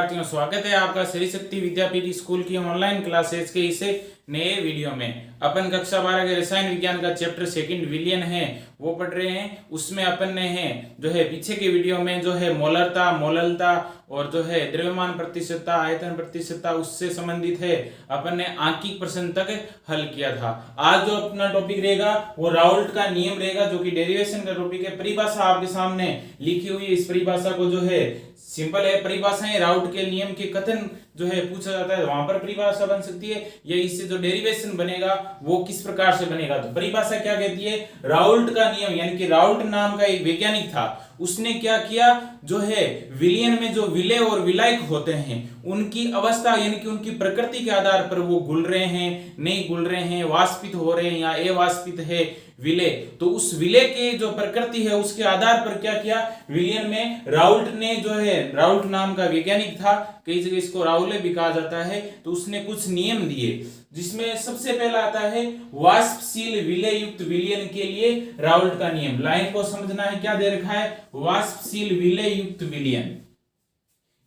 शिक्षार्थियों, स्वागत है आपका श्री शक्ति विद्यापीठ स्कूल की ऑनलाइन क्लासेस के इसे नए वीडियो में। अपन कक्षा 12 के रसायन विज्ञान का चैप्टर सेकंड विलयन है वो पढ़ रहे हैं। उसमें अपन ने है जो है पीछे के वीडियो में जो है मोलरता, मोललता और जो है द्रव्यमान प्रतिशतता, आयतन प्रतिशतता उससे संबंधित है अपन ने आंकिक प्रश्न तक हल किया था। आज जो अपना टॉपिक रहेगा वो राउल्ट का नियम रहेगा, जो कि डेरिवेशन का टॉपिक है। परिभाषा आपके सामने लिखी हुई है। इस परिभाषा को जो है सिंपल है, परिभाषाएं राउल्ट के नियम के कथन जो है पूछा जाता है, वहां पर परिभाषा बन सकती है। या इससे जो डेरिवेशन बनेगा वो किस प्रकार से बनेगा। तो परिभाषा क्या कहती है, राउल्ट का नियम, यानी कि राउल्ट नाम का एक वैज्ञानिक था, उसने क्या किया, जो है विलयन में जो विलय और विलायक होते हैं उनकी अवस्था यानी कि उनकी प्रकृति के आधार पर वो घुल रहे हैं, नहीं घुल रहे हैं, वाष्पित हो रहे हैं या अवाष्पित है विलय, तो उस विलय के जो प्रकृति है उसके आधार पर क्या किया विलयन में राउल्ट ने, जो है राउल्ट नाम का वैज्ञानिक था, कई जगह इसको राउले भी कहा जाता है, तो उसने कुछ नियम दिए, जिसमें सबसे पहला आता है वाष्पशील विलय युक्त विलयन के लिए राउल्ट का नियम। लाइन को समझना है, क्या दे रखा है, वाष्पशील विलय युक्त विलयन,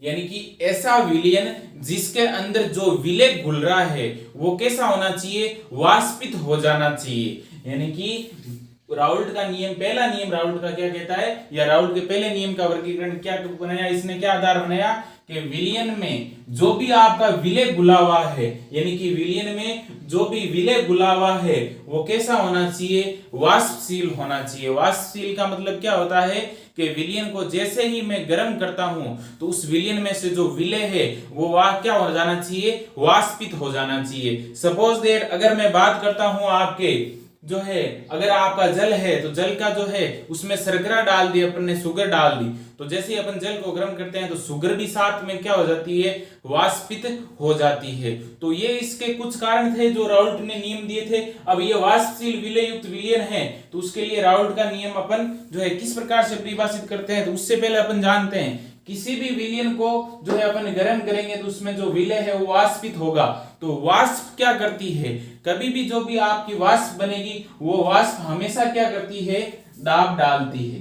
यानी कि ऐसा विलयन जिसके अंदर जो विलय घुल रहा है वो कैसा होना चाहिए, वाष्पित हो जाना चाहिए। यानी कि राउल्ट का नियम, पहला नियम राउल्ट का क्या कहता है, या राउल्ट के पहले नियम का वर्गीकरण क्या बनाया, इसने क्या आधार बनाया कि विलयन में जो भी आपका विलय घुला हुआ है, यानी कि विलयन में जो भी विलय घुला हुआ है वो कैसा होना चाहिए, वाष्पशील होना चाहिए। वाष्पशील का मतलब क्या होता है कि विलयन को जैसे ही मैं गर्म करता हूं तो उस विलयन में से जो विलय है वो क्या हो जाना चाहिए, वाष्पित हो जाना चाहिए। सपोज दैट अगर मैं बात करता हूं आपके जो है, अगर आपका जल है तो जल का जो है उसमें शर्करा डाल दी, अपन ने शुगर डाल दी, तो जैसे ही अपन जल को गर्म करते हैं तो शुगर भी साथ में क्या हो जाती है, वाष्पित हो जाती है। तो ये इसके कुछ कारण थे जो राउल्ट ने नियम दिए थे। अब ये वाष्पशील विलय युक्त विलयन है तो उसके लिए राउल्ट का नियम अपन जो है किस प्रकार से परिभाषित करते हैं, तो उससे पहले अपन जानते हैं किसी भी विलयन को जो है अपन गर्म करेंगे तो उसमें जो विलय है वो वाष्पित होगा। तो वाष्प क्या करती है, कभी भी जो भी आपकी वाष्प बनेगी वो वाष्प हमेशा क्या करती है, दाब डालती है।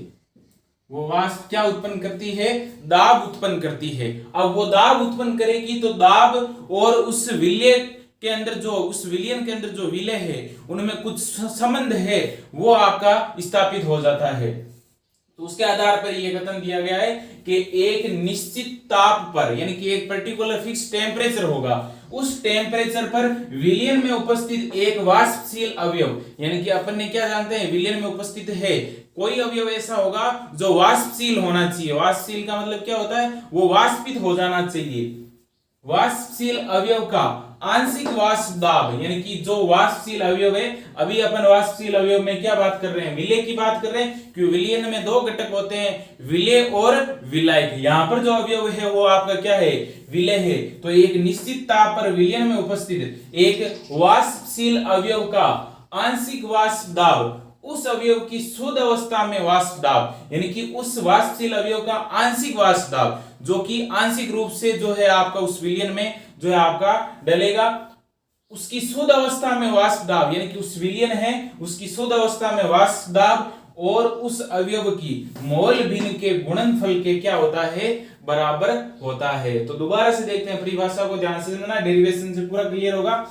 वो वाष्प क्या उत्पन्न करती है, दाब उत्पन्न करती है। अब वो दाब उत्पन्न करेगी तो दाब और उस विलय के अंदर जो, उस विलयन के अंदर जो विलय है उनमें कुछ संबंध है वो आपका स्थापित हो जाता है। तो उसके आधार पर यह कथन दिया गया है कि एक निश्चित ताप पर, यानी कि एक पर्टिकुलर फिक्स टेम्परेचर होगा, उस टेम्परेचर पर विलयन में उपस्थित एक वाष्पशील अवयव, यानी कि अपन ने क्या जानते हैं, विलयन में उपस्थित है कोई अवयव ऐसा होगा जो वाष्पशील होना चाहिए। वाष्पशील का मतलब क्या होता है, वो वाष्पित हो जाना चाहिए। वाष्पशील अवयव का आंशिक वाष्प दाब, यानी कि जो वाष्पशील अवयव है, अभी अपन वाष्पशील अवयव में क्या बात कर रहे हैं, विलय की बात कर रहे हैं, क्योंकि विलयन में दो घटक होते हैं, विलय और विलायक। यहां पर जो अवयव है वो आपका क्या है, विलय है। तो एक निश्चित ताप पर विलयन में उपस्थित एक वाष्पशील अवयव का आंशिक वाष्प दाब, उस अवयव की शुद्ध अवस्था में वाष्प दाब, यानी कि उस वाष्पशील अवयव का आंशिक वाष्प दाब, जो कि आंशिक रूप से जो है आपका उस विलयन में जो है आपका डलेगा, उसकी शुद्ध अवस्था में वाष्प दाब, यानी कि उस विलयन है उसकी शुद्ध अवस्था में वाष्प दाब और उस अवयव की मोल भिन्न के गुणनफल के क्या होता है, बराबर होता है। तो दोबारा से देखते हैं परिभाषा को, ध्यान से सुनना, डेरिवेशन से पूरा क्लियर होगा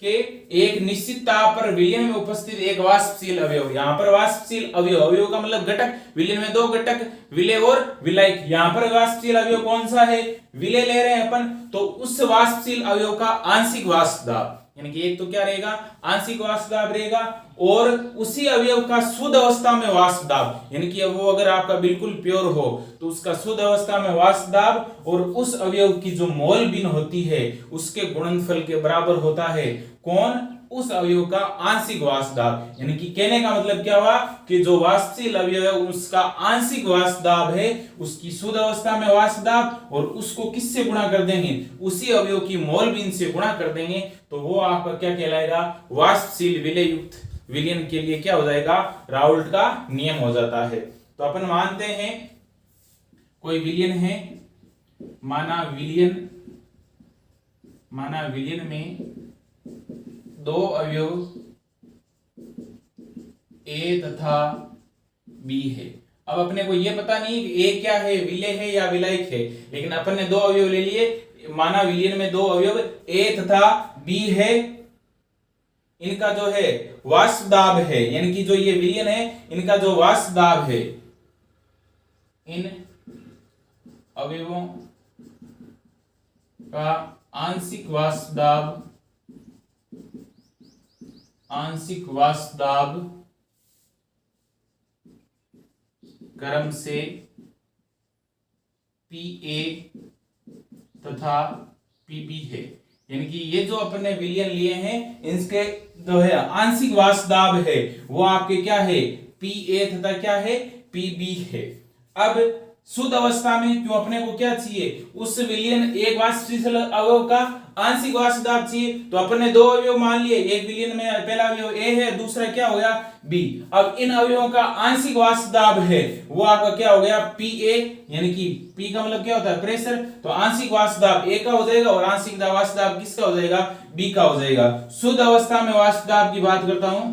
कि एक निश्चित ताप पर विलयन में उपस्थित एक वाष्पशील अवयव, यहां पर वाष्पशील अवयव, अवयव का मतलब घटक, विलयन में दो घटक, विलय और विलायक, यहां पर वाष्पशील अवयव कौन सा है, विलय ले रहे हैं अपन, तो उस वाष्पशील अवयव का आंशिक वाष्प दाब, यानी कि एक तो क्या रहेगा, आंशिक वाष्प दाब रहेगा, और उसी अवयव का शुद्ध अवस्था में वाष्प दाब, यानी कि वो अगर आपका बिल्कुल प्योर हो तो उसका शुद्ध अवस्था में वाष्प दाब और उस अवयव की जो मोल भिन्न होती है उसके गुणनफल के बराबर होता है कौन, उस अवयव का आंशिक वाष्प दाब। यानी कि कहने का मतलब क्या हुआ कि जो वाष्पशील अवयव है उसका आंशिक वाष्प दाब है उसकी शुद्ध अवस्था में वाष्प दाब, और उसको किससे गुणा कर देंगे, उसी अवयव की मोल भिन्न से गुणा कर देंगे, तो वो आपका क्या कहलाएगा, वाष्पशील विलय युक्त विलयन के लिए क्या हो जाएगा, राउल्ट का नियम हो जाता है। तो अपन मानते हैं कोई विलयन है, माना विलयन में दो अवयव A तथा B है। अब अपने को ये पता नहीं कि ए क्या है, विलय है या विलायक है, लेकिन अपन ने दो अवयव ले लिए, माना विलयन में दो अवयव ए तथा बी है, इनका जो है वाष्प दाब है, यानी कि जो ये विलयन है इनका जो वाष्प दाब है, इन अवयवों का आंशिक वाष्प दाब, आंशिक वाष्प दाब क्रम से P A तथा Pb है, यानी कि ये जो अपन ने विलयन लिए हैं इनके जो है आंशिक वाष्प दाब है वो आपके क्या है, Pa तथा क्या है, Pb है। अब शुद्ध अवस्था में क्यों अपने को क्या चाहिए, उस विलयन एक वाष्पशील अवयव का आंशिक वाष्प दाब चाहिए, तो अपन ने दो अवयव मान लिए, एक विलयन में पहला अवयव ए है, दूसरा क्या हो गया बी। अब इन अवयवों का आंशिक वाष्प दाब है वो आपका क्या हो गया Pa, यानी कि P का मतलब क्या होता है प्रेशर, तो आंशिक वाष्प दाब ए का हो जाएगा और आंशिक वाष्प दाब किसका हो जाएगा, बी का हो जाएगा। शुद्ध अवस्था में वाष्प दाब की बात करता हूं,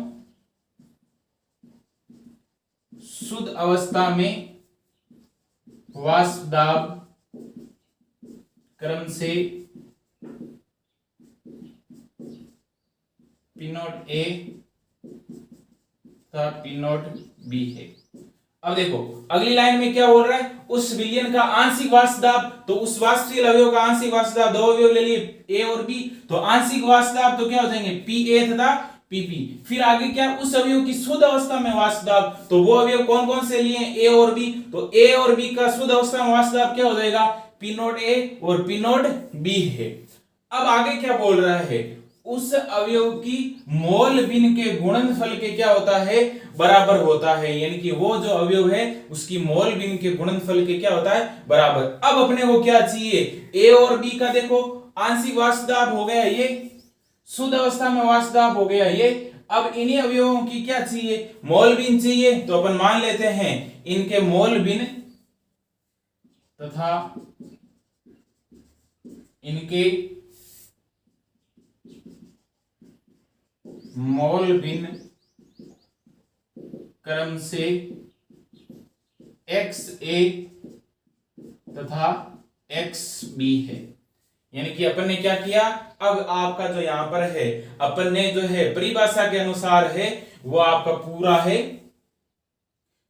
शुद्ध अवस्था में वाष्प दाब क्रम से P नॉट ए तथा P नॉट बी है। अब देखो अगली लाइन में क्या बोल रहा है, उस विलयन का आंशिक वाष्प दाब, तो उस वाष्पशील अवयव का आंशिक वाष्प दाब, दो अवयव ले लिए ए और बी, तो आंशिक वाष्प दाब तो क्या हो जाएंगे Pa तथा Pp। फिर आगे क्या, उस अवयव की शुद्ध अवस्था में वाष्प दाब, तो वो अवयव कौन कौन से लिए ए और बी, तो ए और बी का शुद्ध अवस्था में वाष्प दाब क्या हो जाएगा P नॉट ए और P नॉट बी है। अब आगे क्या बोल रहा है, उस अवयव की मोल भिन्न के गुणनफल के क्या होता है, बराबर होता है, यानी कि वो जो अवयव है उसकी मोल भिन्न के गुणनफल के क्या होता है, बराबर। अब अपने को क्या चाहिए, ए और बी का देखो आंशिक वाष्प दाब हो गया ये, शुद्ध अवस्था में वाष्प दाब हो गया ये, अब इन्हीं अवयवों की क्या चाहिए, मोल भिन्न चाहिए, तो अपन मान लेते हैं इनके मोल भिन्न तथा इनके मोल भिन्न क्रम से XA तथा XB है। यानी कि अपन ने क्या किया, अब आपका जो यहां पर है अपन ने जो है परिभाषा के अनुसार है वो आपका पूरा है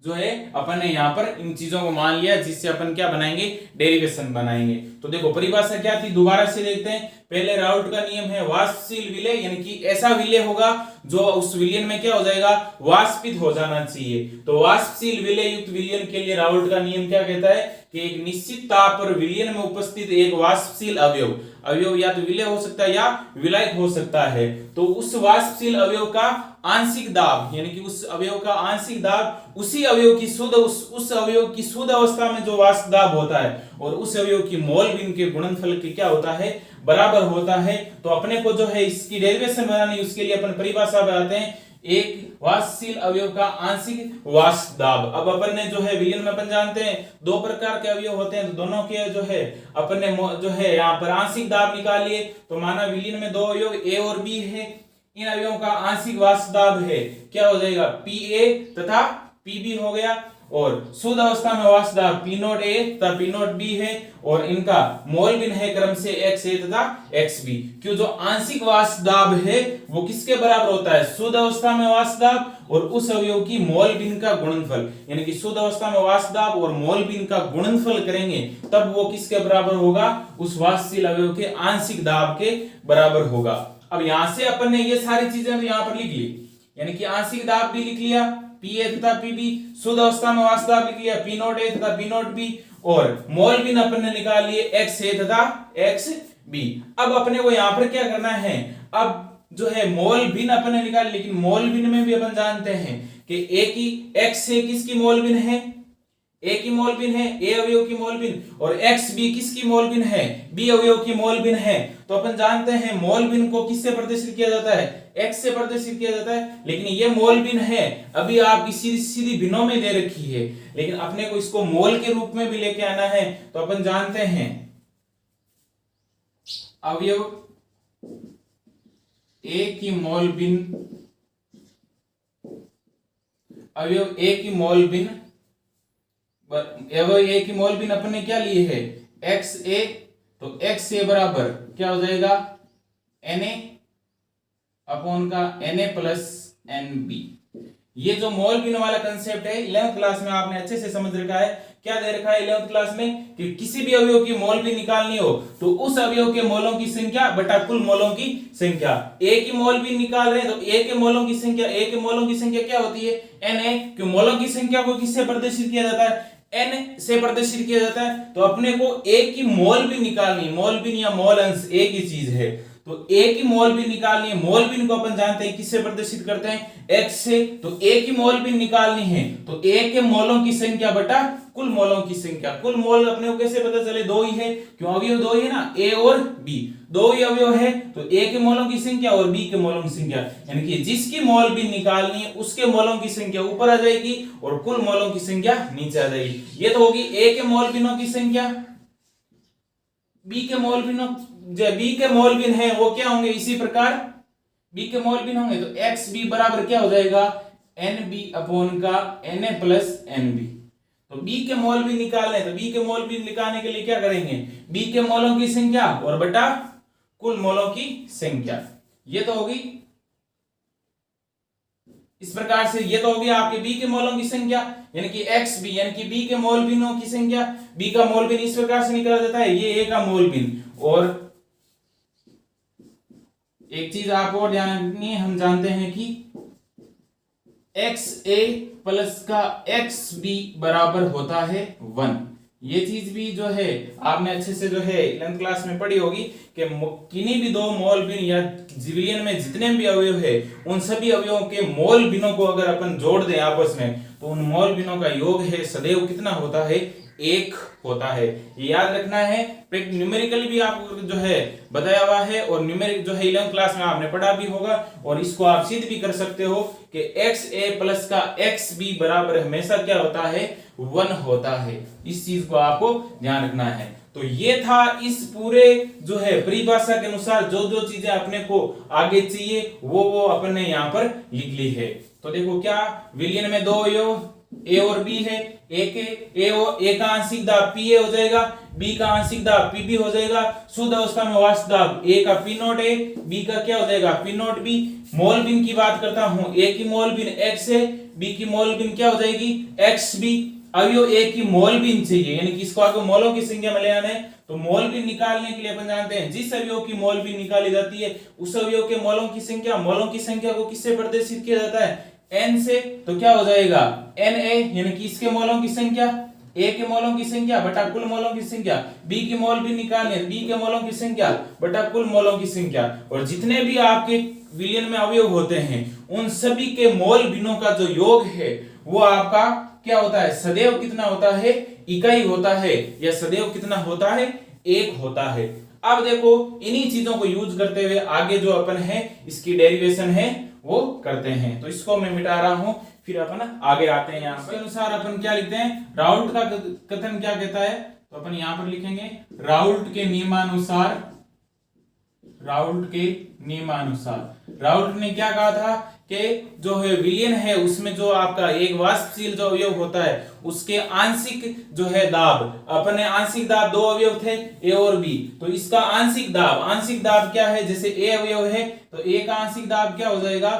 जो है अपन ने यहां पर इन चीजों को मान लिया, जिससे अपन क्या बनाएंगे, डेरिवेशन बनाएंगे। तो देखो परिभाषा क्या थी, दोबारा से देखते हैं। पहले राउट का नियम है वाष्पशील विलय, यानी कि ऐसा विलय होगा जो उस विलयन में क्या हो जाएगा, वाष्पित हो जाना चाहिए। तो वाष्पशील विलय युक्त विलयन के लिए राउट का नियम क्या कहता है कि एक निश्चित ताप पर विलयन में उपस्थित एक वाष्पशील अवयव या तो विलय हो सकता है या विलायक हो सकता है, तो उस वाष्पशील अवयव का आंशिक दाब, यानी कि उस अवयव का आंशिक दाब उसी अवयव की शुद्ध उस अवयव की शुद्ध अवस्था में जो वाष्प दाब होता है और उस अवयव की मोल भिन्न के गुणनफल के क्या होता है, बराबर होता है। तो अपने को जो है इसकी डेरिवेशन बनानी, उसके लिए अपन परिभाषा बनाते हैं, एक वाष्पशील अवयव का आंशिक वाष्प दाब। अब अपन ने जो है विलयन में अपन जानते हैं दो प्रकार के अवयव होते हैं, तो दोनों के जो है अपन ने जो है यहाँ पर आंशिक दाब निकाल लिए। तो माना विलयन में दो अवयव ए और बी है, इन अवयवों का आंशिक वाष्प दाब है क्या हो जाएगा, Pa तथा Pb हो गया, और शुद्ध अवस्था में वाष्प दाब P नॉट ए तथा P नॉट बी है, और इनका मोल भिन्न है क्रम से XA तथा XB। क्यों, जो आंशिक वाष्प दाब है वो किसके बराबर होता है, शुद्ध अवस्था में वाष्प दाब और उस अवयव की मोल भिन्न का गुणनफल, यानी कि शुद्ध अवस्था में वाष्प दाब और मोल भिन्न का गुणनफल करेंगे तब वो किसके बराबर होगा, उस वाष्पशील अवयव के आंशिक दाब के बराबर होगा। अब यहां से अपन ने ये सारी चीजें तो यहां पर लिख ली, यानी कि आंशिक दाब भी लिख लिया Pa तथा Pb, शुद्ध अवस्था में वाष्प दाब लिख लिया P नॉट ए तथा P नॉट बी, और मोल भिन्न अपन ने निकाल लिए XA तथा XB। अब अपने को यहां पर क्या करना है, अब जो है मोल भिन्न अपन ने निकाल, लेकिन मोल भिन्न में भी अपन जानते हैं कि A की XA किसकी मोल भिन्न है, ए की मोल भिन्न है, ए अवयव की मोल भिन्न, और एक्स बी किसकी मोल भिन्न है, बी अवयव की मोल भिन्न है। तो अपन जानते हैं मोल भिन्न को किससे प्रदर्शित किया जाता है, एक्स से प्रदर्शित किया जाता है। लेकिन ये मोल भिन्न है अभी आपकी सीधी सीधी भिन्नों में दे रखी है, लेकिन अपने को इसको मोल के रूप में भी लेके आना है। तो अपन जानते हैं अवयव ए की मोल भिन्न, अवयव ए की मोल भिन्न ए की मोल बिन अपन ने क्या ली है एक्स ए, तो एक्स ए बराबर क्या हो जाएगा Na अपॉन का Na प्लस Nb। ये जो मोल बिन वाला कंसेप्ट है 11th क्लास में आपने अच्छे से समझ रखा है। क्या दे रखा है 11th क्लास में कि किसी भी अवयव की मोल भी निकालनी हो तो उस अवयव के मोलों की संख्या बटा कुल मोलों की संख्या। ए की मोल भी निकाल रहे हैं तो ए के मोलों की संख्या, ए के मोलों की संख्या क्या होती है Na, कि मोलों की संख्या को किससे प्रदर्शित किया जाता है n से प्रदर्शित किया जाता है। तो अपने को ए की मोल भी निकालनी, मोल बिन या मोल अंश एक ही चीज है, तो ए की मोल बिन निकालनी है। मोल बिन को अपन जानते हैं किससे प्रदर्शित करते हैं x से, तो ए की मोल बिन निकालनी है तो ए के मोलों की संख्या बटा कुल मोलों की संख्या। कुल मोल अपने को कैसे पता चले, दो ही है, क्यों अवयव दो ही है ना, ए और बी दो ही अवयव है, तो ए के मोलों की संख्या और बी के मोलों की संख्या, यानी कि जिसकी मोल बिन निकालनी है उसके मोलों की संख्या ऊपर आ जाएगी और कुल मोलों की संख्या नीचे आ जाएगी। ये तो होगी ए के मोल बिनों की संख्या। बी के मोल बिनों, जो बी के मोल बिन है वो क्या होंगे, इसी प्रकार बी के मोल बिन होंगे तो एक्स बी बराबर क्या हो जाएगा एन बी अपॉन का Na प्लस एन बी। तो बी के मोल बिन निकालने, तो बी के मोल बिन निकालने के लिए क्या करेंगे, बी के मोलों की संख्या और बटा कुल मोलों की संख्या। ये तो होगी इस प्रकार से, ये तो होगी आपके बी के मोलों की संख्या यानी कि एक्स बी, यानी कि बी के मोल बिनों की संख्या। बी का मोल बिन इस प्रकार से निकाला जाता है, ये ए का मोल बिन। और एक चीज आपको और ध्यान रखनी है, हम जानते हैं कि एक्स ए प्लस का एक्स बी बराबर होता है 1। ये चीज भी जो है आपने अच्छे से जो है 11th क्लास में पढ़ी होगी कि किन्हीं भी दो मोल बिन या विलियन में जितने भी अवयव है उन सभी अवयवों के मोल बिनों को अगर अपन जोड़ दें आपस में तो उन मोल बिनों का योग है सदैव कितना होता है, एक होता है। ये याद रखना है, न्यूमेरिकली भी आपको जो है बताया हुआ है और न्यूमेरिक जो है 11th क्लास में आपने पढ़ा भी होगा और इसको आप सिद्ध भी कर सकते हो कि एक्स ए प्लस का एक्स बी बराबर हमेशा क्या होता है 1 होता है। इस चीज को आपको ध्यान रखना है। तो ये था इस पूरे जो है परिभाषा के अनुसार जो जो चीजें अपने को आगे चाहिए वो अपन ने यहाँ पर लिख ली है। तो देखो क्या विलियन में दो अवयव ए और बी है, ए का आंशिक दाब पी ए हो जाएगा, बी का आंशिक दाब पी बी हो जाएगा। शुद्ध अवस्था में वास्तव दाब ए का पी नोट ए, बी का क्या हो जाएगा पी नोट बी। मोल बिन की बात करता हूं, ए की मोल बिन एक्स है, बी की मोल बिन क्या हो जाएगी एक्स बी। अवयव ए की मोल बिन चाहिए यानी कि इसको आगे मोलों की संख्या में ले आना है, तो मोल बिन निकालने के लिए अपन जानते हैं जिस अवयव की मोल बिन निकाली जाती है उस अवयव के मोलों की संख्या, मोलों की संख्या को किससे प्रदर्शित किया जाता है n से, तो क्या हो जाएगा Na यानी कि इसके मोलों की संख्या, ए के मोलों की संख्या बटा कुल मोलों की संख्या। बी की मोल भी निकालने, बी के मोलों की संख्या बटा कुल मोलों की संख्या। और जितने भी आपके विलियन में अवयव होते हैं उन सभी के मोल बिनों का जो योग है वो आपका क्या होता है, सदैव कितना होता है, इकाई होता है, या सदैव कितना होता है, एक होता है। अब देखो इन्हीं चीजों को यूज करते हुए आगे जो अपन है इसकी डेरिवेशन है वो करते हैं। तो इसको मैं मिटा रहा हूं, फिर अपन आगे आते हैं। यहाँ पर अनुसार अपन क्या लिखते हैं, राउल्ट का कथन क्या कहता है, तो अपन यहाँ पर लिखेंगे राउल्ट के नियमानुसार। राउल्ट के नियमानुसार राउल्ट ने क्या कहा था कि जो है विलियन है उसमें जो आपका एक वाष्पशील जो अवयव होता है उसके आंशिक जो है दाब, अपने आंशिक दाब दो अवयव थे ए और बी, तो इसका आंशिक दाब क्या है, जैसे ए अवयव है तो ए का आंशिक दाब क्या हो जाएगा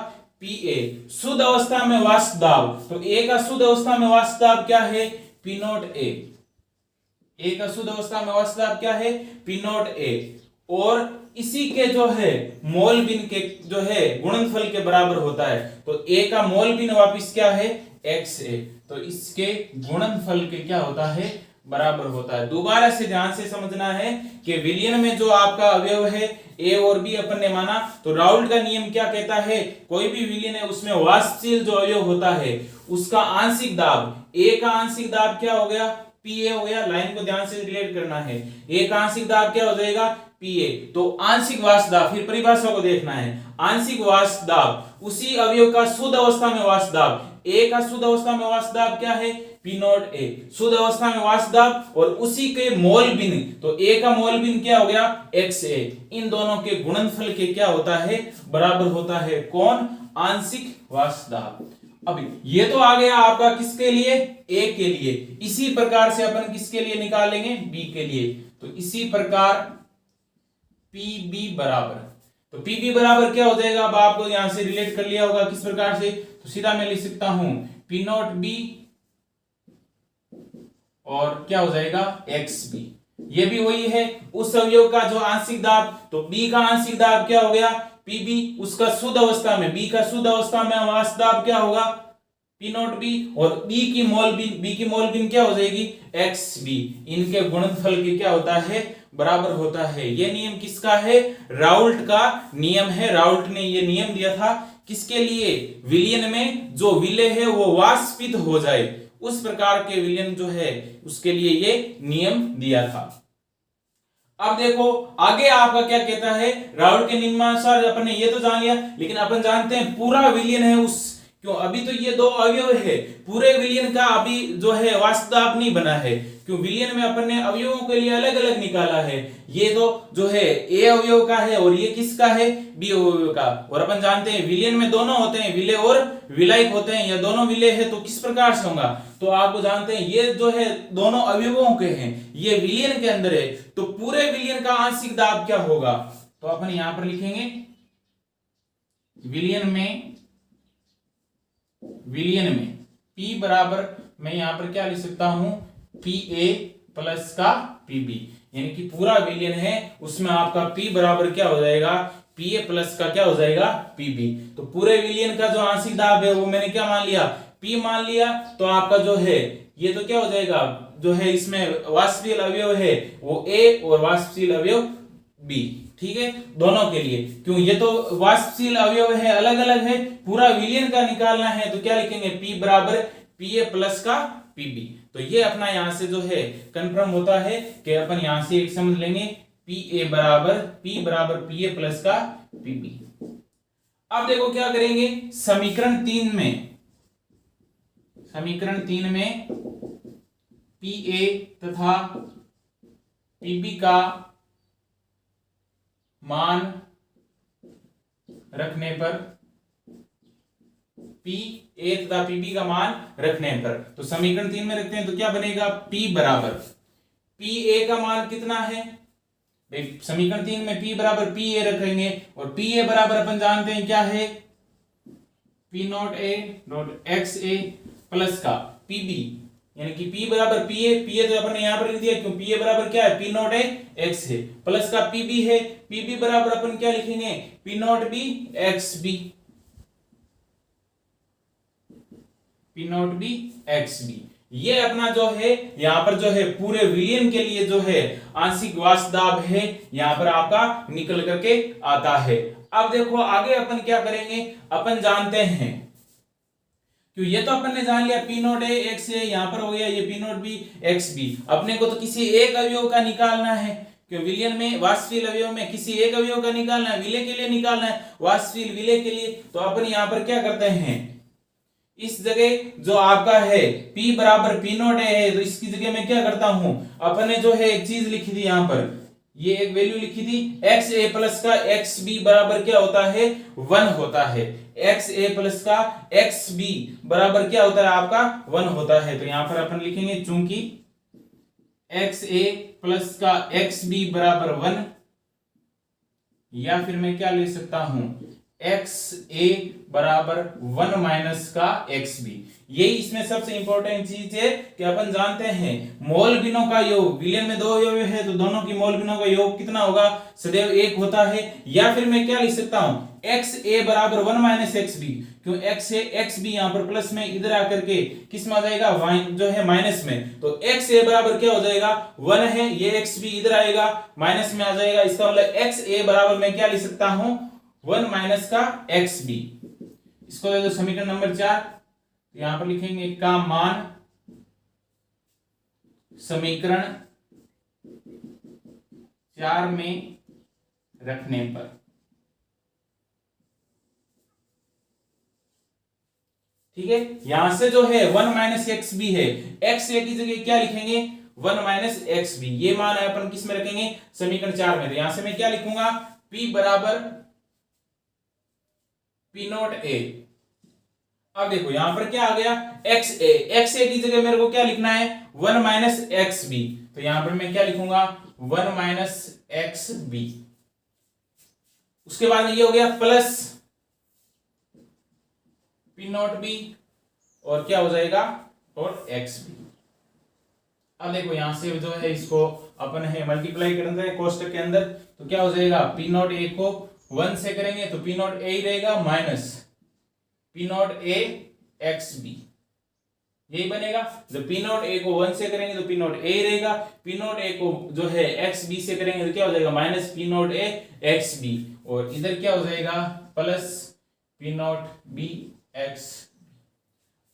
पी ए। शुद्ध अवस्था में वाष्प दाब, तो ए का शुद्ध अवस्था में वाष्प दाब क्या है पी नोट ए का शुद्ध अवस्था में वाष्प दाब क्या है पी नोट ए। और इसी के जो है मोल बिन के जो है गुणनफल के बराबर होता है, तो ए का मोल बिन वापिस क्या है एक्स ए, तो इसके गुणनफल के क्या होता है बराबर होता है। दोबारा से ध्यान से समझना है कि विलियन में जो आपका अवयव है ए और बी अपन ने माना, तो राउल्ट का नियम क्या कहता है, कोई भी विलियन है उसमें वाष्पशील जो अवयव होता है उसका आंशिक दाब, ए का आंशिक दाब क्या हो गया पी ए हो गया, लाइन को ध्यान से रिलेट करना है, ए का आंशिक दाब क्या हो जाएगा पी ए, तो आंशिक वाष्प दाब, फिर परिभाषा को देखना है, आंशिक वाष्प दाब उसी अवयव का शुद्ध अवस्था में वाष्प दाब, ए का शुद्ध अवस्था में वाष्प दाब क्या है पी नोट ए, शुद्ध अवस्था में वाष्प दाब और उसी के मोल बिन, तो ए का मोल बिन क्या हो गया एक्स ए, इन दोनों के गुणनफल के क्या होता है बराबर होता है कौन आंशिक वाष्प दाब। अब ये तो आ गया आपका किसके लिए, ए के लिए। इसी प्रकार से अपन किसके लिए निकालेंगे, बी के लिए। तो इसी प्रकार पीबी बराबर, तो पीबी बराबर क्या हो जाएगा, अब आपको यहां से रिलेट कर लिया होगा किस प्रकार से, तो सीधा मैं लिख सकता हूं पी नॉट बी और क्या हो जाएगा एक्स बी। ये भी वही है उस अवयव का जो आंशिक दाब, तो बी का आंशिक दाब क्या हो गया पीबी, उसका शुद्ध अवस्था में, बी का शुद्ध अवस्था में वास्तव दाब क्या होगा पी नॉट बी, और बी की मोल बिन क्या हो जाएगी एक्स बी। इनके गुणनफल के क्या होता है, बराबर होता है। ये नियम किसका है, राउल्ट का नियम है। राउल्ट ने ये नियम दिया था किसके लिए, विलयन में जो विलेय है वो वाष्पित हो जाए, उस प्रकार के विलयन जो है उसके लिए ये नियम दिया था। अब देखो आगे आपका क्या कहता है, राउल्ट के नियमानुसार अपन ने ये तो जान लिया, लेकिन अपन जानते हैं पूरा विलयन है उस, क्यों अभी तो ये दो अवयव है, पूरे विलयन का अभी जो है वास्तव नहीं बना है, क्यों विलयन में अपन ने अवयवों के लिए अलग अलग निकाला है। ये तो जो है ए अवयव का है और ये किसका है, बी अवयव का। और अपन जानते हैं विलयन में दोनों होते हैं, विलेय और विलायक होते हैं, या दोनों विलेय है तो किस प्रकार से होगा, तो आपको जानते हैं ये जो है दोनों अवयवों के हैं, ये विलयन के अंदर है, तो पूरे विलयन का आंशिक दाब क्या होगा, तो अपन यहां पर लिखेंगे विलयन में P बराबर, मैं यहां पर क्या लिख सकता हूं पी ए प्लस का पीबी, यानी कि पूरा विलयन है उसमें आपका P बराबर क्या हो जाएगा पी ए प्लस का क्या हो जाएगा पीबी। तो पूरे विलयन का जो आंशिक दाब है वो मैंने क्या मान लिया P मान लिया, तो आपका जो है ये तो क्या हो जाएगा, जो है इसमें वाष्पशील अवयव है वो A और वाष्पशील अवयव B, ठीक है दोनों के लिए, क्यों ये तो वाष्पशील अवयव है अलग अलग है, पूरा विलयन का निकालना है तो क्या लिखेंगे P बराबर पी ए प्लस का पीबी। तो ये अपना यहां से जो है कंफर्म होता है कि अपन यहां से एक समझ लेंगे P बराबर पी ए प्लस का पीबी। अब देखो क्या करेंगे, समीकरण 3 में पी ए तथा पीबी का मान रखने पर, पी ए तथा पीबी का मान रखने पर, तो समीकरण 3 में रखते हैं तो क्या बनेगा P बराबर पी ए का मान कितना है, समीकरण 3 में P बराबर पी ए रखेंगे, और पी ए बराबर अपन जानते हैं क्या है P not A dot x A plus का पीबी, यानी कि P बराबर पी ए तो अपन ने यहां पर लिख दिया, क्यों पी ए बराबर क्या है पी नॉट ए एक्स है, प्लस का पीबी है, पीबी बराबर अपन क्या लिखेंगे P not B X B, P not B X B. ये अपना जो है यहां पर जो है पूरे विलयन के लिए जो है आंशिक वाष्प दाब है यहां पर आपका निकल करके आता है। अब देखो आगे अपन क्या करेंगे, अपन जानते हैं क्यों ये तो अपन ने जान लिया P not A X A, यहां पर हो गया ये P not B X B, अपने को तो किसी एक अवयव का निकालना है, क्यों विलयन में वाष्पशील अवयव में किसी एक अवयव का निकालना है, विलेय के लिए निकालना है, वाष्पशील विलेय के लिए, तो अपन यहां पर क्या करते हैं इस जगह जो आपका है P बराबर पी नॉट ए है, तो इसकी जगह मैं क्या करता हूं, अपन ने जो है एक चीज लिखी थी यहां पर, ये एक वैल्यू लिखी थी एक्स ए प्लस का एक्स बी बराबर क्या होता है 1 होता है, एक्स ए प्लस का एक्स बी बराबर क्या होता है आपका 1 होता है। तो यहां पर अपन लिखेंगे चूंकि एक्स ए प्लस का एक्स बी बराबर 1, या फिर मैं क्या ले सकता हूं एक्स ए बराबर 1 माइनस का एक्स बी। यही इसमें सबसे इंपॉर्टेंट चीज है कि अपन जानते हैं मोल बिनों का योग, विलयन में दो अवयव है तो दोनों की मोल बिनों का योग कितना होगा सदैव 1 होता है, या फिर मैं क्या लिख सकता हूं एक्स ए बराबर 1 माइनस एक्स बी, क्यों एक्स ए एक्स बी यहां पर प्लस में इधर आकर के किस में आ जाएगा जो है माइनस में, तो एक्स ए बराबर क्या हो जाएगा 1 है, ये एक्स बी इधर आएगा माइनस में आ जाएगा, इसका मतलब एक्स ए बराबर मैं क्या लिख सकता हूं 1 माइनस का एक्स बी। इसको दे दो समीकरण नंबर 4, यहां पर लिखेंगे का मान समीकरण 4 में रखने पर, ठीक है यहां से जो है 1 माइनस एक्स बी है, एक्स ए की जगह क्या लिखेंगे 1 माइनस एक्स बी, ये मान है अपन किस में रखेंगे समीकरण 4 में, तो यहां से मैं क्या लिखूंगा P बराबर पी नॉट ए अब देखो यहां पर क्या आ गया, एक्स ए की जगह मेरे को क्या लिखना है, 1 माइनस एक्स बी। तो यहां पर मैं क्या लिखूंगा, 1 माइनस एक्स बी। उसके बाद ये हो गया प्लस पी नॉट बी और क्या हो जाएगा, और एक्स बी। अब देखो यहां से जो है इसको अपन है मल्टीप्लाई करना है कोष्टक के अंदर, तो क्या हो जाएगा, पी नॉट ए को 1 से करेंगे तो पी नॉट ए ही रहेगा, minus P not A X B, यही बनेगा। जब पी नॉट ए को 1 से करेंगे तो पी नॉट ए ही रहेगा, पी नॉट ए को जो है एक्स बी से करेंगे तो क्या हो जाएगा, minus P not A X B, और इधर क्या हो जाएगा, plus P not B X.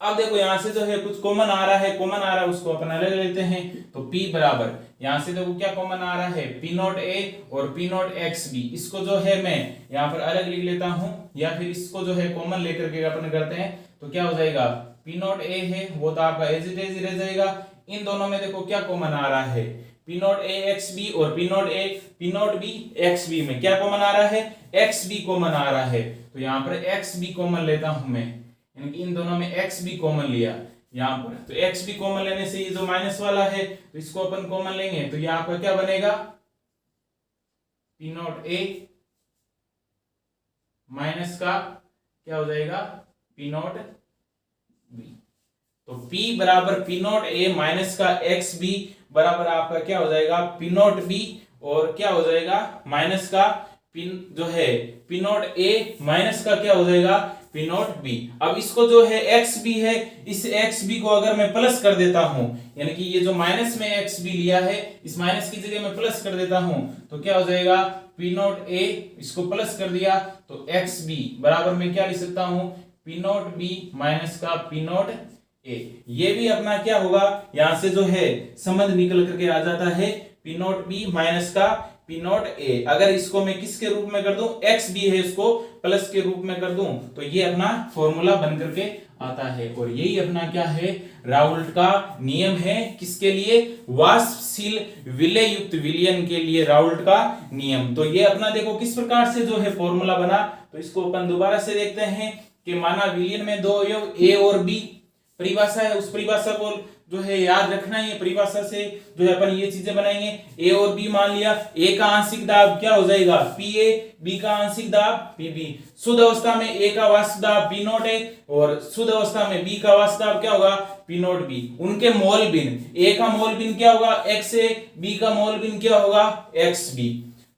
अब देखो यहां से जो है कुछ कॉमन आ रहा है, उसको अपन अलग लेते हैं। तो P बराबर यहां से देखो क्या कॉमन आ रहा है, P नॉट A और P नॉट एक्स बी। इसको जो है मैं यहां पर अलग लिख लेता हूं, या फिर इसको जो है कॉमन लेकर के अपन करते हैं। तो क्या हो जाएगा, P नॉट A है वो तो आपका एज इट इज रह जाएगा। इन दोनों में देखो क्या कॉमन आ रहा है, P not A X B और P not B X B में क्या कॉमन आ रहा है, एक्स बी कॉमन आ रहा है। तो यहाँ पर एक्स बी कॉमन लेता हूं मैं, इन दोनों में एक्स भी कॉमन लिया यहां पर। तो एक्स भी कॉमन लेने से ये जो माइनस वाला है तो इसको अपन कॉमन लेंगे, तो ये आपका क्या बनेगा, पी नॉट ए माइनस का क्या हो जाएगा, पी नॉट बी। तो P बराबर पी नॉट ए माइनस का एक्स बी बराबर आपका क्या हो जाएगा, पी नॉट बी, और क्या हो जाएगा माइनस का जो है पी नॉट ए माइनस का क्या हो जाएगा, पी नॉट बी। अब इसको जो है एक्स बी है, इस एक्स बी को अगर मैं प्लस कर देता हूं, यानी कि ये जो माइनस में एक्स बी लिया है इस माइनस की जगह मैं प्लस कर देता हूं, तो क्या हो जाएगा, पी नॉट ए, इसको प्लस कर दिया तो एक्स बी बराबर में क्या लिख सकता हूं, पी नॉट बी माइनस का पी नॉट ए। ये भी अपना क्या होगा, यहां से जो है संबंध निकल करके आ जाता है, पी नॉट बी माइनस का पी नॉट ए। अगर इसको मैं किसके रूप में कर दूं, एक्स बी है इसको प्लस के रूप में कर दूं, तो ये अपना फॉर्मूला बन करके आता है। और यही अपना क्या है, राउल्ट का नियम है, किसके लिए, वाष्पशील विलय युक्त विलयन के लिए राउल्ट का नियम। तो ये अपना देखो किस प्रकार से जो है फॉर्मूला बना। तो इसको अपन दोबारा से देखते हैं कि माना विलयन में दो अवयव ए और बी, परिभाषा है, उस परिभाषा को जो है याद रखना है। परिभाषा से जो है अपन ये चीजें बनाएंगे, ए और बी मान लिया, ए का आंशिक दाब क्या हो जाएगा, पी ए, बी का आंशिक दाब पी बी। शुद्ध अवस्था में ए का वाष्प दाब पी नॉट ए और शुद्ध अवस्था में बी का वाष्प दाब क्या होगा, पी नॉट बी। उनके मोल भिन्न, ए का मोल भिन्न क्या होगा, एक्स ए, बी का मोल भिन्न क्या होगा, एक्स बी।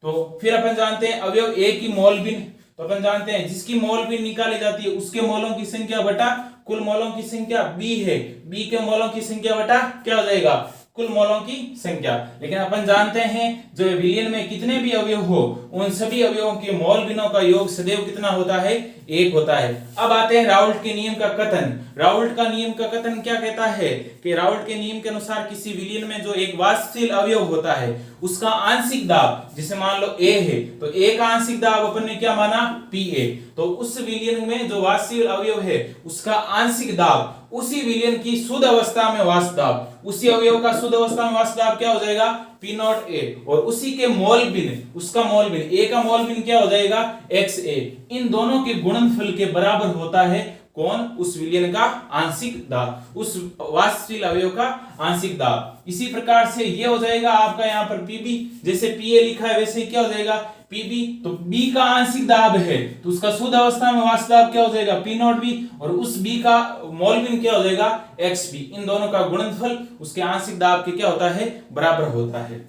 तो फिर अपन जानते हैं अवयव ए की मोल भिन्न, तो अपन जानते हैं जिसकी मोल भिन्न निकाली जाती है उसके मोलों की संख्या बटा कुल मोलों की संख्या, बी है, बी के मोलों की संख्या बटा क्या हो जाएगा, कुल मोलों की संख्या। लेकिन अपन जानते हैं जो विलयन में कितने भी अवयव हो उन सभी अवयवों के मोल भिन्नों का योग सदैव कितना होता है, एक होता है। अब आते हैं राउल्ट के नियम का कथन। राउल्ट का नियम का कथन क्या कहता है कि राउल्ट के नियम के अनुसार किसी विलयन में जो एक वाष्पशील अवयव होता है उसका आंशिक दाब, जैसे मान लो ए है तो ए का आंशिक दाब अपन ने क्या माना, पी ए। तो उस विलयन में जो वाष्पशील अवयव है उसका आंशिक दाब उसी विलयन की शुद्ध अवस्था में वाष्प दाब, उसी अवयव का शुद्ध अवस्था में वाष्प दाब क्या हो जाएगा, पी नॉट ए, और उसी के मोल भिन्न, उसका मोल भिन्न, ए का मोल भिन्न क्या हो जाएगा, एक्स ए। इन दोनों के गुणनफल के बराबर होता है कौन, उस विलयन का आंशिक दाब, उस वाष्पशील अवयव का आंशिक दाब। इसी प्रकार से ये हो जाएगा आपका यहाँ पर पीबी, जैसे पीए लिखा है वैसे क्या हो जाएगा पीबी। तो बी का आंशिक दाब है तो उसका शुद्ध अवस्था में वाष्प दाब क्या हो जाएगा, पी नॉट बी, और उस बी का मोल भिन्न क्या हो जाएगा, एक्स बी। इन दोनों का गुणनफल उसके आंशिक दाब के क्या होता है, बराबर होता है।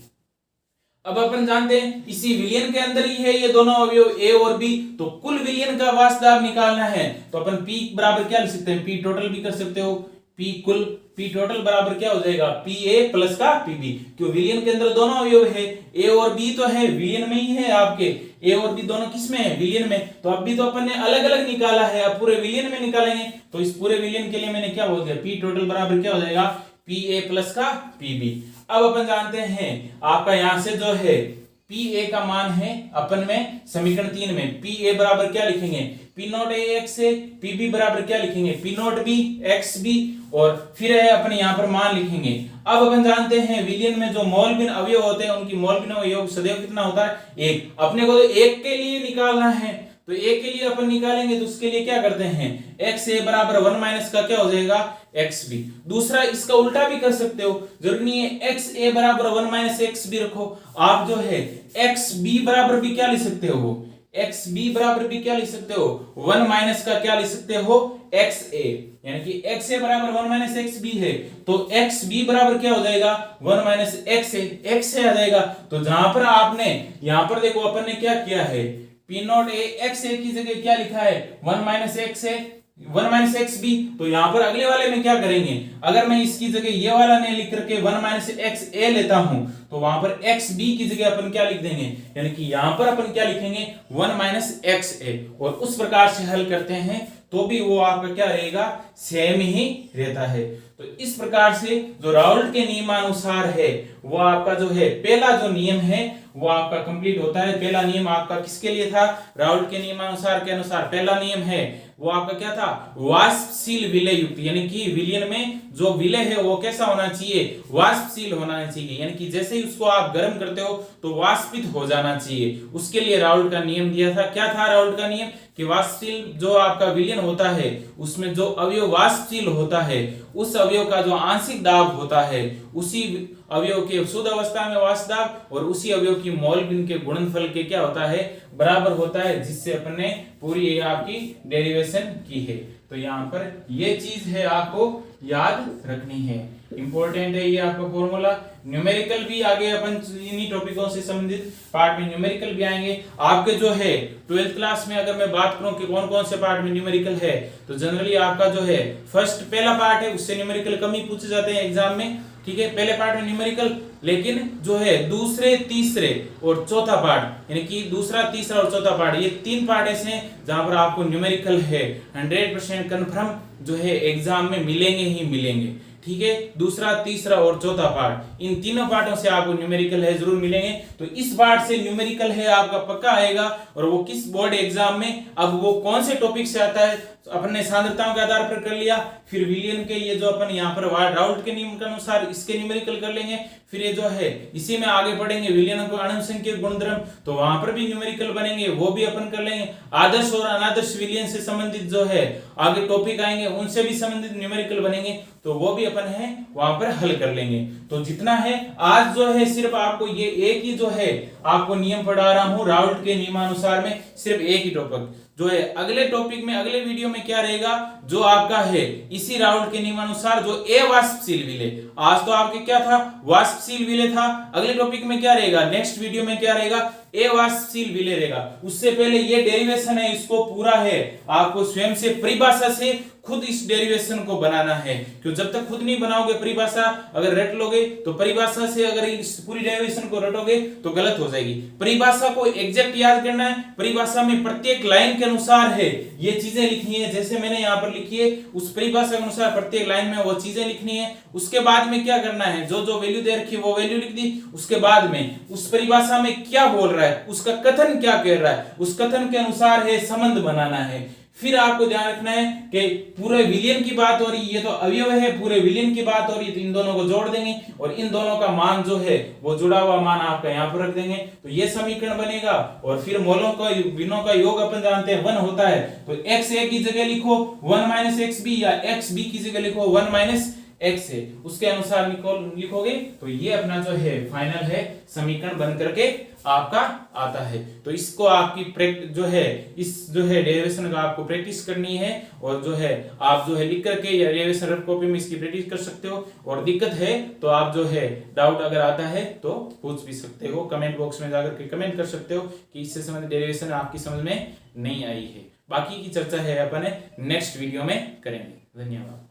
अब अपन जानते हैं इसी विलयन के अंदर ही है ये दोनों अवयव ए और बी, तो कुल विलयन का वाष्प दाब निकालना है तो अपन पी बराबर क्या लिख सकते हैं, पी टोटल भी कर सकते हो, पी कुल, पी टोटल बराबर क्या हो जाएगा, पी ए प्लस का पी बी। क्यों विलयन के अंदर दोनों अवयव है, ए और बी तो है विलयन में ही है आपके, ए और बी दोनों किस में है, विलयन में। तो अब भी तो अपन ने अलग अलग निकाला है, अब पूरे विलयन में निकालेंगे तो इस पूरे विलयन के लिए मैंने क्या बोल दिया, पी टोटल बराबर क्या हो जाएगा, पी ए प्लस का पी बी। अब अपन जानते हैं आपका यहां से जो है पी ए का मान है अपन में समीकरण 3 में पी ए बराबर क्या लिखेंगे, P not A X A, P B बराबर क्या लिखेंगे, P not B X B, और फिर है अपन यहाँ पर मान लिखेंगे। अब अपन जानते हैं विलयन में जो मोल भिन्न अवयव होते हैं उनकी मोल भिन्न योग सदैव कितना होता है, एक। अपने को तो एक के लिए निकालना है तो a के लिए अपन निकालेंगे तो उसके लिए क्या करते हैं, एक्स ए बराबर 1 माइनस का क्या हो जाएगा, एक्स बी। दूसरा इसका उल्टा भी कर सकते हो, जरूरी नहीं है एक्स ए बराबर 1 माइनस एक्स बी रखो, आप जो है एक्स बी बराबर भी क्या लिख सकते हो, एक्स बी बराबर भी क्या लिख सकते हो, 1 माइनस का क्या लिख सकते हो, एक्स ए, यानी कि एक्स ए बराबर 1 माइनस एक्स बी है, तो एक्स बी बराबर क्या हो जाएगा, 1 माइनस एक्स ए, एक्स ए आ जाएगा। तो जहां पर आपने यहां पर देखो अपन ने क्या किया है, पी नॉट ए एक्स ए की जगह क्या लिखा है, 1 माइनस एक्स ए 1 माइनस एक्स बी। तो यहां पर अगले वाले में क्या करेंगे, अगर मैं इसकी जगह ये वाला नहीं लिख करके 1 माइनस एक्स ए लेता हूं तो वहां पर एक्स बी की जगह अपन क्या लिख देंगे, यानी कि यहां पर अपन क्या लिखेंगे 1 माइनस एक्स ए, और उस प्रकार से हल करते हैं तो भी वो आपका क्या रहेगा, सेम ही रहता है। तो इस प्रकार से जो राउल्ट के नियमानुसार है वो आपका जो है पहला जो नियम है वो आपका कंप्लीट होता है। पहला नियम आपका किसके लिए था, राउल्ट के नियमानुसार के अनुसार पहला नियम है वो आपका क्या था, वाष्पशील विलय युक्त, यानी कि विलयन में जो विलय है वो कैसा होना चाहिए, वाष्पशील होना चाहिए, यानी कि जैसे ही उसको आप गर्म करते हो तो वाष्पित हो जाना चाहिए। उसके लिए राउल्ट का नियम दिया था। क्या था राउल्ट का नियम, कि वाष्पशील जो आपका विलयन होता है उसमें जो अवयव वाष्पशील होता है उस अवयव का जो आंशिक दाब होता है उसी अवयव के शुद्ध अवस्था में वाष्प दाब और उसी अवयव की मोल भिन्न के गुणनफल के क्या होता है, बराबर होता है, जिससे अपन ने पूरी आपकी डेरिवेशन की है। तो यहाँ पर ये चीज है आपको याद रखनी है, इंपॉर्टेंट है ये आपका फॉर्मूला। न्यूमेरिकल भी आगे अपन इन्हीं टॉपिकों से संबंधित पार्ट में न्यूमेरिकल भी आएंगे। आपके जो है 12th क्लास में अगर मैं बात करूं कि कौन कौन से पार्ट में न्यूमेरिकल है, तो जनरली आपका जो है फर्स्ट पहला पार्ट है उससे न्यूमेरिकल कम ही पूछे जाते हैं एग्जाम में, ठीक है, पहले पार्ट में न्यूमेरिकल, लेकिन जो है दूसरे तीसरे और चौथा पार्ट, यानी कि दूसरा तीसरा और चौथा पार्ट, ये 3 पार्ट ऐसे हैं जहां पर आपको न्यूमेरिकल है 100% कंफर्म जो है एग्जाम में मिलेंगे ही मिलेंगे, ठीक है। दूसरा तीसरा और चौथा पार्ट, इन तीनों पार्टों से आपको न्यूमेरिकल है जरूर मिलेंगे। तो इस पार्ट से न्यूमेरिकल है आपका पक्का आएगा, और वो किस बोर्ड एग्जाम में, अब वो कौन से टॉपिक से आता है, तो अपन ने सांद्रताओं के आधार पर कर लिया, फिर विलियन के ये जो अपन यहाँ पर राउल्ट के नियम के अनुसार इसके न्यूमेरिकल कर लेंगे, फिर ये जो है इसी में आगे पढ़ेंगे विलियन को अणुसंख्यक गुणधर्म, तो वहां पर भी न्यूमेरिकल बनेंगे, वो भी अपन कर लेंगे। आदर्श और अनादर्श विलियन से संबंधित जो है आगे टॉपिक आएंगे उनसे भी संबंधित न्यूमेरिकल बनेंगे, तो वो भी अपन है वहां पर हल कर लेंगे। तो जितना है आज जो है सिर्फ आपको ये एक ही जो है आपको नियम पढ़ा रहा हूं राउल्ट के नियमानुसार में, सिर्फ एक ही टॉपिक जो है। अगले टॉपिक में अगले वीडियो में क्या रहेगा, जो आपका है इसी राउल्ट के नियमानुसार जो अवाष्पशील विलय, आज तो आपके क्या था वाष्पशील विलय था, अगले टॉपिक में क्या रहेगा, नेक्स्ट वीडियो में क्या रहेगा, अवाष्पशील विलय रहेगा। उससे पहले ये डेरिवेशन है इसको पूरा है आपको स्वयं से परिभाषा से खुद इस डेरिवेशन को बनाना है, क्यों जब तक खुद नहीं बनाओगे परिभाषा अगर रट लोगे तो परिभाषा से अगर इस पूरी डेरिवेशन को रटोगे तो गलत हो जाएगी। परिभाषा को एग्जैक्ट याद करना है, परिभाषा में प्रत्येक लाइन के अनुसार है ये चीजें लिखनी है, जैसे मैंने यहाँ पर लिखी है उस परिभाषा के अनुसार प्रत्येक लाइन में वो चीजें लिखनी है। उसके बाद में क्या करना है, जो जो वैल्यू दे रखी है वो वैल्यू लिख दी, उसके बाद में उस परिभाषा में क्या बोल रहा है, उसका कथन क्या कह रहा है, उस कथन के अनुसार है संबंध बनाना है। फिर आपको ध्यान रखना है कि पूरे विलियन की बात हो रही है, ये तो अवयव है, पूरे विलियन की बात हो रही है, तो इन दोनों को जोड़ देंगे और इन दोनों का मान जो है वो जुड़ा हुआ मान आपका यहाँ पर रख देंगे, तो ये समीकरण बनेगा। और फिर मोलों का विनों का योग अपन जानते हैं 1 होता है, तो एक्स ए की जगह लिखो 1 माइनस एक्स बी, या एक्स बी की जगह लिखो 1 माइनस एक्स है, उसके अनुसार लिखोगे तो ये अपना जो है फाइनल है समीकरण बन करके आपका आता है। तो इसको आपकी जो है इस जो है डेरिवेशन का आपको प्रैक्टिस करनी है, और जो है आप जो है लिख करके या डेरिवेशन रफ कॉपी में इसकी प्रैक्टिस कर सकते हो, और दिक्कत है तो आप जो है डाउट अगर आता है तो पूछ भी सकते हो, कमेंट बॉक्स में जाकर के कमेंट कर सकते हो कि इससे संबंधित डेरिवेशन आपकी समझ में नहीं आई है। बाकी की चर्चा है अपन नेक्स्ट वीडियो में करेंगे। धन्यवाद।